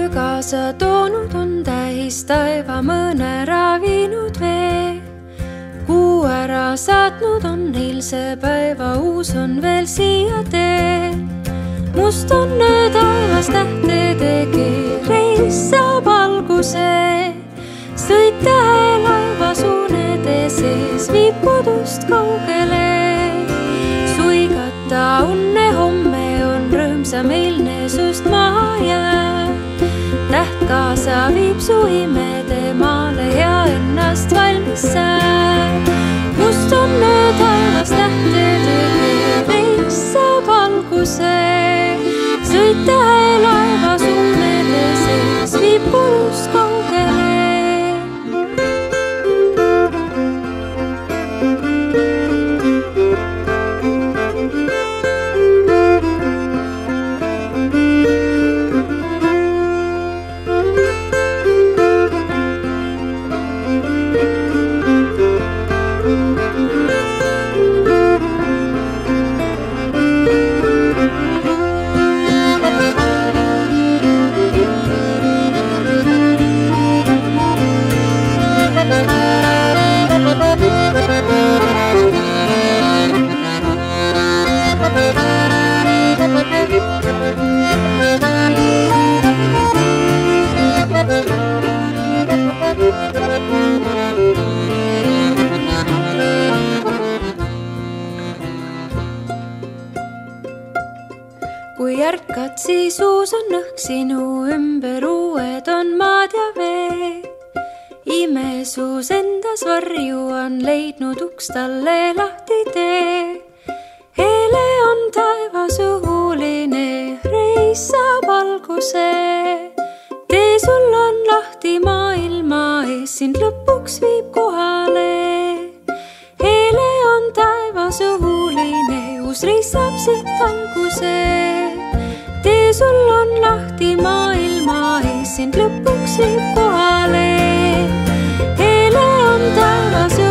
Kaasa toonud on täis taeva mõne ravinud vee. Kuu ära saatnud on eilse päeva, uus on veel siia teel. Must on taevas tähtedegi, reis saab alguse. Sõit laeva suunede sees viib kodust kaugele. Suigata unne homme on rõõmsam eilne sust maha jääb. Täht kaasa viib su imede maale ja ennast valmis sääb. Must on taevas tähtedegi, reis saab alguse. Sõit laeva suunede sees viib kodust kaugele. Kui ärkad, siis uus on õhk sinu ümber, uued on maad ja vee. Imesuus endas varju on leidnud uks talle lahti tee. Hele on taevas õhuline, reis saab alguse. Tee sul on lahti maailma ees, sind lõpuks viib kohale. Hele on taevas õhuline, uus reis saab siit alguse. Tee sul on lahti maailma ees, sind lõpuks viib kohale. Hele on taevas õhuline.